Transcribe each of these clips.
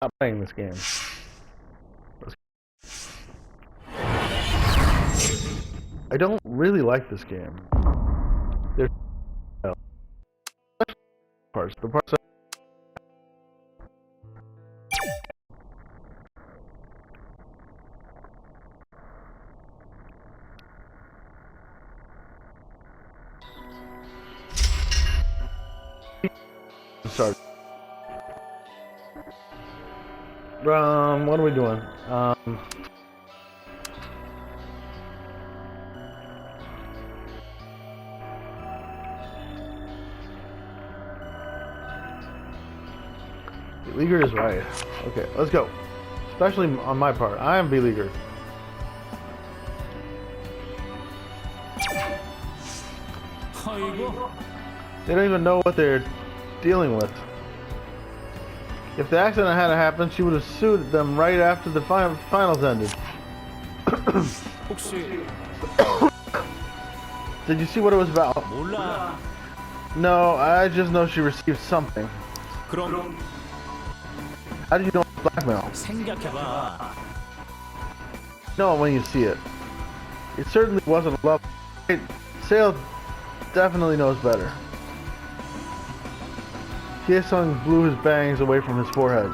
Not playing this game. I don't really like this game. There's parts. The parts. Start. What are we doing? Beleaguered is right. Okay, let's go. Especially on my part. I am beleaguered. They don't even know what they're dealing with. If the accident hadn't happened, she would have sued them right after the finals ended. Did you see what it was about? No, I just know she received something. How do you know it's blackmail? No, when you see it. It certainly wasn't a love. Sale definitely knows better. Hye-sung blew his bangs away from his forehead.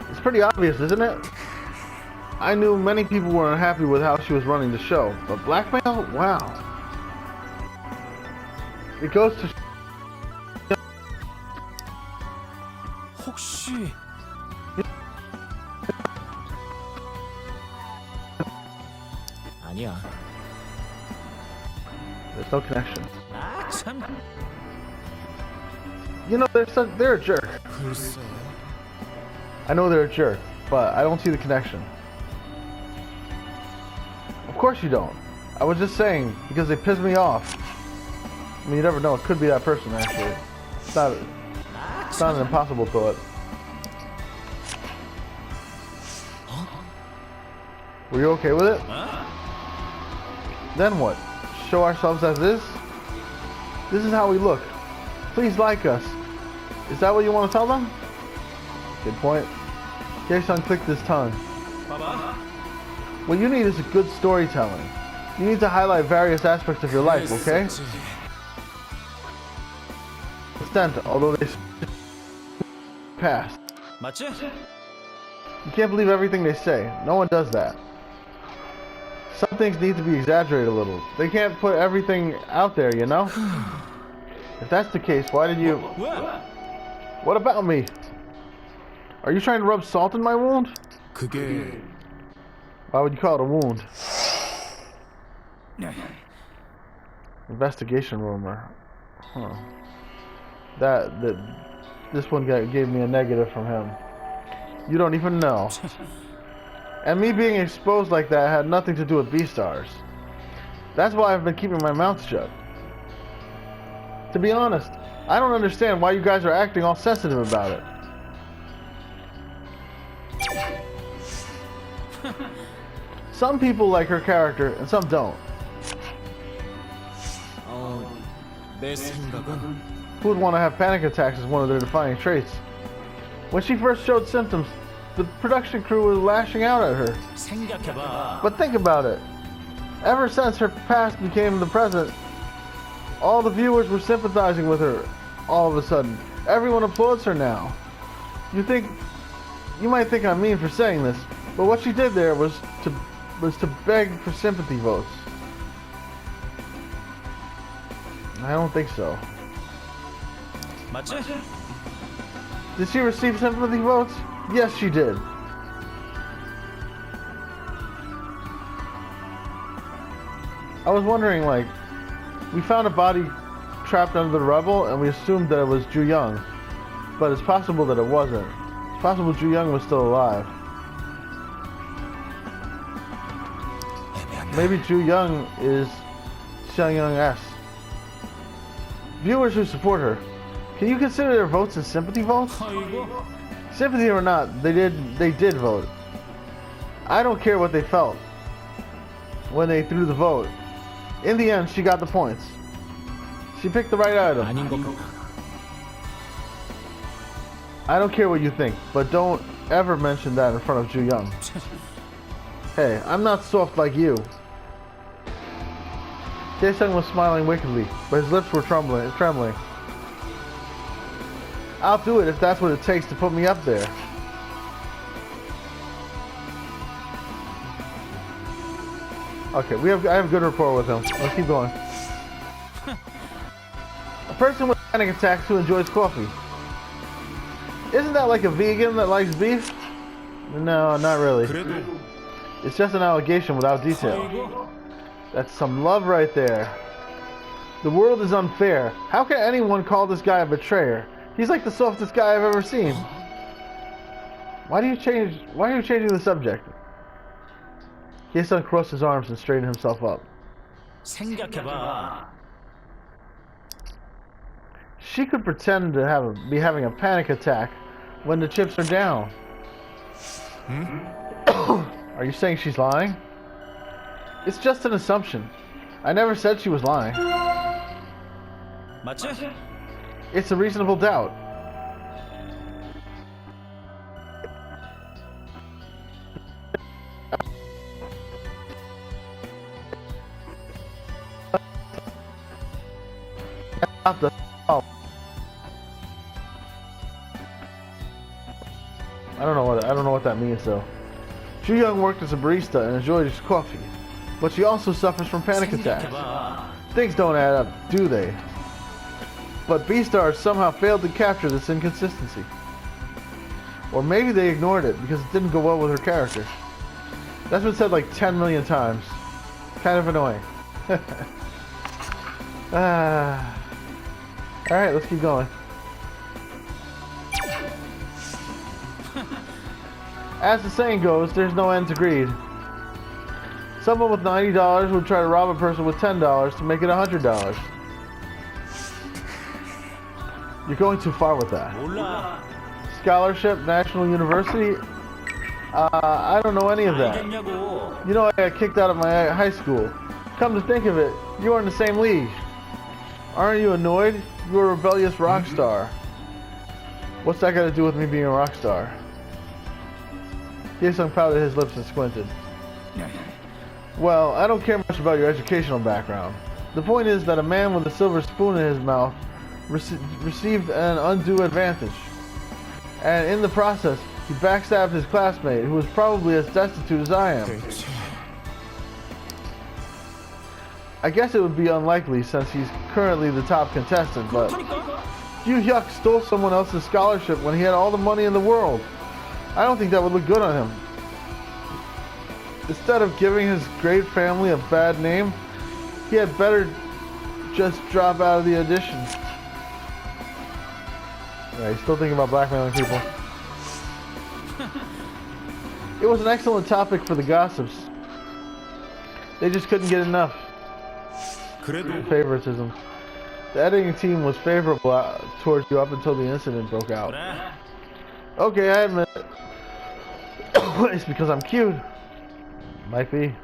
It's pretty obvious, isn't it? I knew many people were unhappy with how she was running the show, but blackmail? Wow. It goes to 혹시 아니야. There's no connection. 아, 참. You know, they're a jerk. 글쎄. I know they're a jerk, but I don't see the connection. Of course you don't. I was just saying, because they pissed me off. I mean, you never know. It could be that person, actually. It's not an impossible thought. Were you okay with it? Then what? Show ourselves as is? This is how we look. Please like us. Is that what you want to tell them? Good point. Hye-sung clicked his tongue. What you need is a good storytelling. You need to highlight various aspects of your life, okay? Extent, although they passed. 맞지? You can't believe everything they say. No one does that. Some things need to be exaggerated a little. They can't put everything out there, you know? If that's the case, why did you... What about me? Are you trying to rub salt in my wound? 그게 Why would you call it a wound? Investigation rumor. Huh. This one gave me a negative from him. You don't even know. And me being exposed like that had nothing to do with B-Stars. That's why I've been keeping my mouth shut. To be honest, I don't understand why you guys are acting all sensitive about it. Some people like her character and some don't. 내 생각은 Who would want to have panic attacks as one of their defining traits? When she first showed symptoms, the production crew was lashing out at her. 생각해봐. But think about it. Ever since her past became the present, all the viewers were sympathizing with her. All of a sudden, everyone applauds her now. You might think I'm mean for saying this, but what she did there was to beg for sympathy votes. I don't think so. 맞지? Did she receive sympathy votes? Yes, she did. I was wondering, like, we found a body trapped under the rubble, and we assumed that it was Ju Young, but it's possible that it wasn't. It's possible Ju Young was still alive. Maybe Ju Young is Xiang Young S. Viewers who support her, can you consider their votes as sympathy votes? 아이고. Sympathy or not, they did vote. I don't care what they felt when they threw the vote. In the end, she got the points. She picked the right item. 아닌 것 같아. I don't care what you think, but don't ever mention that in front of Ju Young. Hey, I'm not soft like you. Jae-sung was smiling wickedly, but his lips were trembling. I'll do it if that's what it takes to put me up there. Okay, I have good rapport with him. Let's keep going. A person with panic attacks who enjoys coffee. Isn't that like a vegan that likes beef? No, not really. It's just an allegation without detail. That's some love right there. The world is unfair. How can anyone call this guy a betrayer? He's like the softest guy I've ever seen. Why are you changing the subject? Jae-sung crossed his arms and straightened himself up. 생각해봐. She could pretend to be having a panic attack when the chips are down. Are you saying she's lying? It's just an assumption. I never said she was lying. 맞지? It's a reasonable doubt. I don't know what that means though. Ju Young worked as a barista and enjoyed his coffee, but she also suffers from panic attacks. Things don't add up, do they? But B-Star somehow failed to capture this inconsistency. Or maybe they ignored it because it didn't go well with her character. That's been said like 10 million times. Kind of annoying. Alright, let's keep going. As the saying goes, there's no end to greed. Someone with $90 would try to rob a person with $10 to make it $100. You're going too far with that. Scholarship, National University? I don't know any of that. You know, I got kicked out of my high school. Come to think of it, you are in the same league. Aren't you annoyed? You're a rebellious rock star. What's that got to do with me being a rock star? Jae-sung pouted his lips and squinted. Well, I don't care much about your educational background. The point is that a man with a silver spoon in his mouth received an undue advantage. And in the process, he backstabbed his classmate, who was probably as destitute as I am. I guess it would be unlikely since he's currently the top contestant, but Ju Hyuk stole someone else's scholarship when he had all the money in the world. I don't think that would look good on him. Instead of giving his great family a bad name, he had better just drop out of the audition. Yeah, he's still thinking about blackmailing people. It was an excellent topic for the gossips. They just couldn't get enough. Favoritism. The editing team was favorable towards you up until the incident broke out. Okay, I admit it. It's because I'm cute. Might be.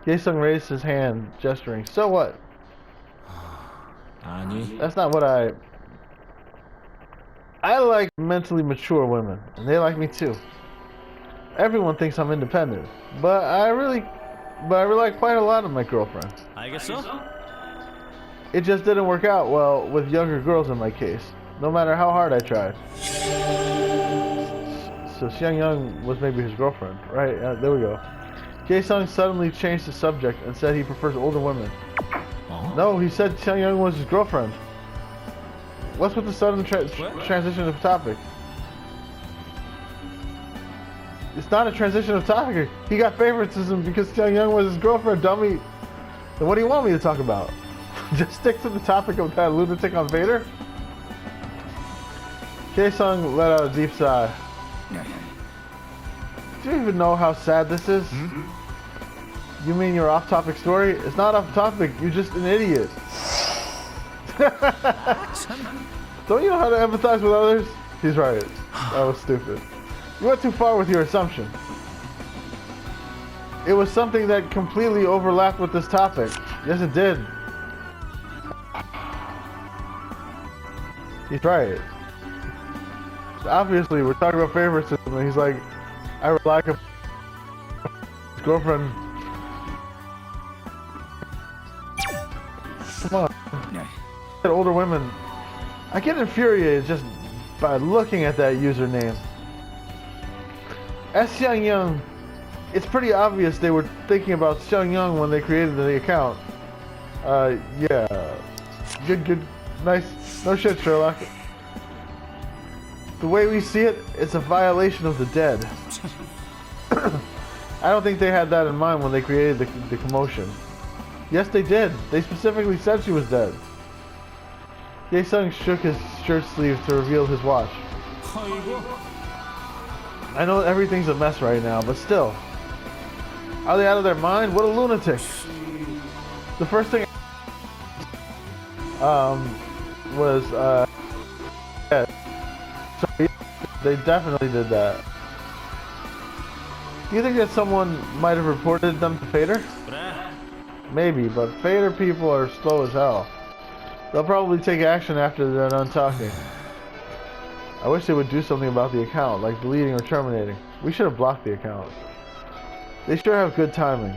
Jae-sung raised his hand, gesturing. So what? That's not what I like mentally mature women, and they like me too. Everyone thinks I'm independent, but I rely quite a lot on my girlfriend. It just didn't work out well with younger girls in my case, no matter how hard I tried. So Xiang Young was maybe his girlfriend, right? There we go. Jae-sung suddenly changed the subject and said he prefers older women. No, he said Xiang Young was his girlfriend. What's with the sudden transition of topic? It's not a transition of topic. He got favoritism because Xiang Young was his girlfriend, dummy. Then what do you want me to talk about? Just stick to the topic of that lunatic on Vader? Jae-sung let out a deep sigh. Do you even know how sad this is? You mean your off-topic story? It's not off-topic, you're just an idiot. Don't you know how to empathize with others? He's right. That was stupid. You went too far with your assumption. It was something that completely overlapped with this topic. Yes, it did. He's right. Obviously, we're talking about favoritism, and he's like, I would like a girlfriend. Come on. Older women. I get infuriated just by looking at that username. S Young Young. It's pretty obvious they were thinking about Young Young when they created the account. Yeah. Good. Nice. No shit, Sherlock. The way we see it, it's a violation of the dead. I don't think they had that in mind when they created the commotion. Yes, they did. They specifically said she was dead. Jae-sung shook his shirt sleeve to reveal his watch. I know everything's a mess right now, but still. Are they out of their mind? What a lunatic. The first thing was yeah. So they definitely did that. Do you think that someone might have reported them to Fader? Maybe, but Fader people are slow as hell. They'll probably take action after they're done talking. I wish they would do something about the account, like deleting or terminating. We should have blocked the account. They sure have good timing.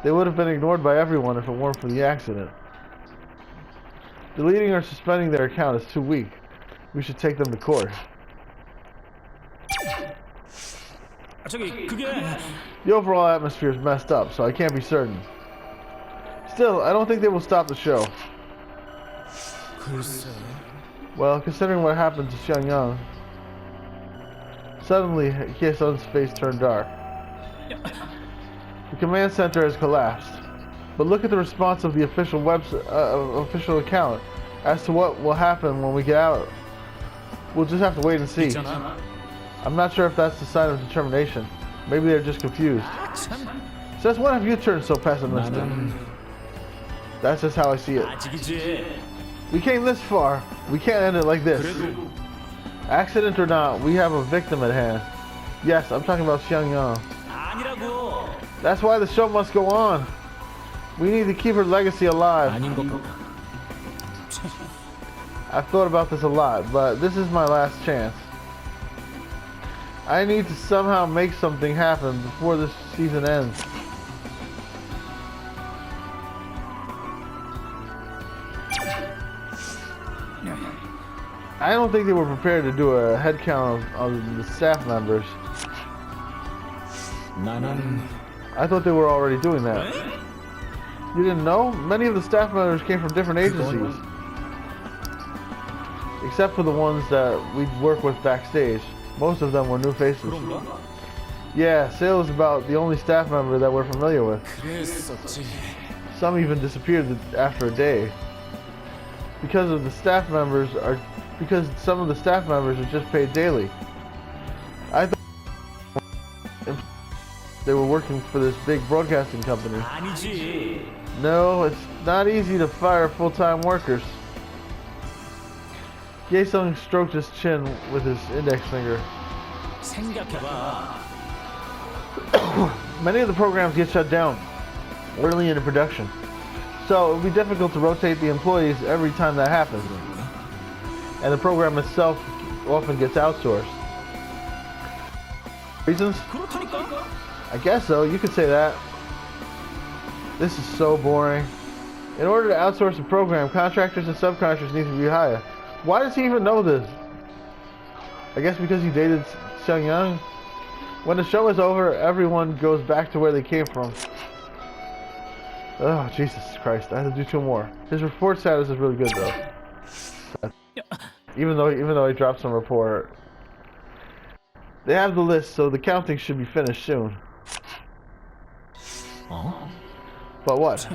They would have been ignored by everyone if it weren't for the accident. Deleting or suspending their account is too weak. We should take them to court. The overall atmosphere is messed up, so I can't be certain. Still, I don't think they will stop the show. Well, considering what happened to Xiang Yang, suddenly Hye-sun's face turned dark. The command center has collapsed. But look at the response of the official official account as to what will happen when we get out. We'll just have to wait and see. I'm not sure if that's the sign of determination. Maybe they're just confused. Since when have you turned so pessimistic? That's just how I see it. We came this far. We can't end it like this. Accident or not, we have a victim at hand. Yes, I'm talking about Xiang Yang. That's why the show must go on. We need to keep her legacy alive. I've thought about this a lot, but this is my last chance. I need to somehow make something happen before this season ends. I don't think they were prepared to do a head count of the staff members. I thought they were already doing that. You didn't know? Many of the staff members came from different agencies. Except for the ones that we work with backstage. Most of them were new faces. Yeah, Sale is about the only staff member that we're familiar with. Some even disappeared after a day. Because some of the staff members are just paid daily. I thought they were working for this big broadcasting company. No, it's not easy to fire full-time workers. Jae-sung stroked his chin with his index finger. Many of the programs get shut down early into production, so it would be difficult to rotate the employees every time that happens. And the program itself often gets outsourced. Reasons? I guess so, you could say that. This is so boring. In order to outsource a program, contractors and subcontractors need to be hired. Why does he even know this? I guess because he dated Xiang Yang. When the show is over, everyone goes back to where they came from. Oh, Jesus Christ, I have to do 2 more. His report status is really good though. Even though he dropped some report. They have the list, so the counting should be finished soon. But what?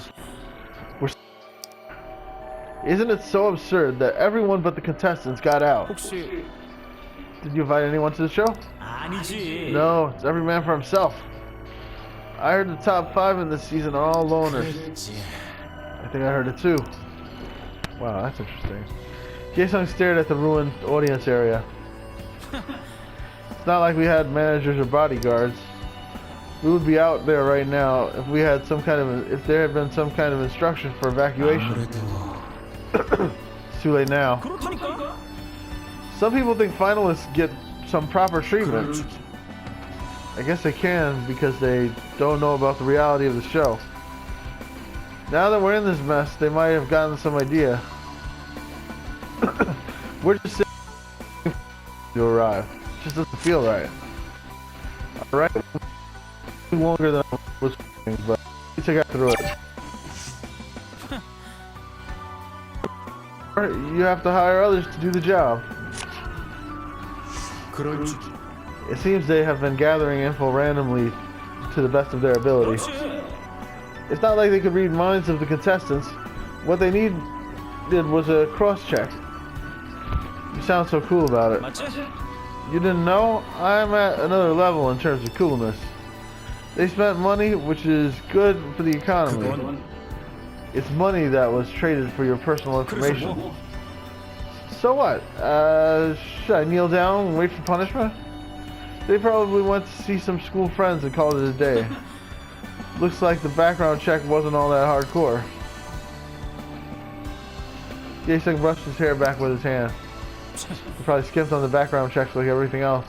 Isn't it so absurd that everyone but the contestants got out? Did you invite anyone to the show? No, it's every man for himself. I heard the top 5 in this season are all loners. I think I heard it too. Wow, that's interesting. Jae-sung stared at the ruined audience area. It's not like we had managers or bodyguards. We would be out there right now if we had if there had been some kind of instruction for evacuation. It's too late now. Some people think finalists get some proper treatment. I guess they can because they don't know about the reality of the show. Now that we're in this mess, they might have gotten some idea. We're just sitting to arrive. It just doesn't feel right. Alright? Longer than I was thinking, but at least I got through it. You have to hire others to do the job. It seems they have been gathering info randomly to the best of their ability. It's not like they could read minds of the contestants. What they needed was a cross-check. You sound so cool about it. You didn't know? I'm at another level in terms of coolness. They spent money, which is good for the economy. It's money that was traded for your personal information. So what? Should I kneel down and wait for punishment? They probably went to see some school friends and called it a day. Looks like the background check wasn't all that hardcore. Jason brushed his hair back with his hand. He probably skipped on the background checks like everything else.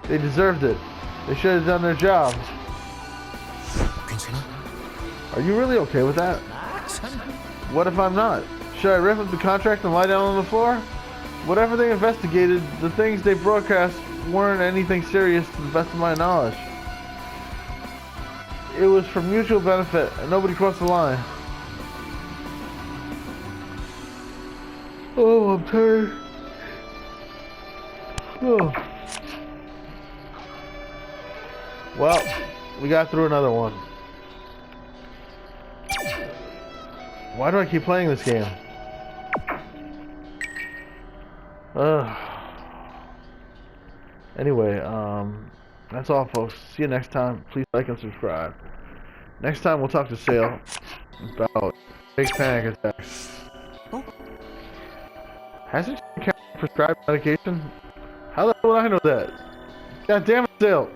They deserved it. They should have done their job. Are you really okay with that? What if I'm not? Should I rip up the contract and lie down on the floor? Whatever they investigated, the things they broadcast weren't anything serious to the best of my knowledge. It was for mutual benefit and nobody crossed the line. Oh, I'm tired. Oh. Well, we got through another one. Why do I keep playing this game? Anyway, that's all, folks. See you next time. Please like and subscribe. Next time we'll talk to Sale about fake panic attacks. Hasn't she prescribed medication? How the hell would I know that? God damn it, Sale!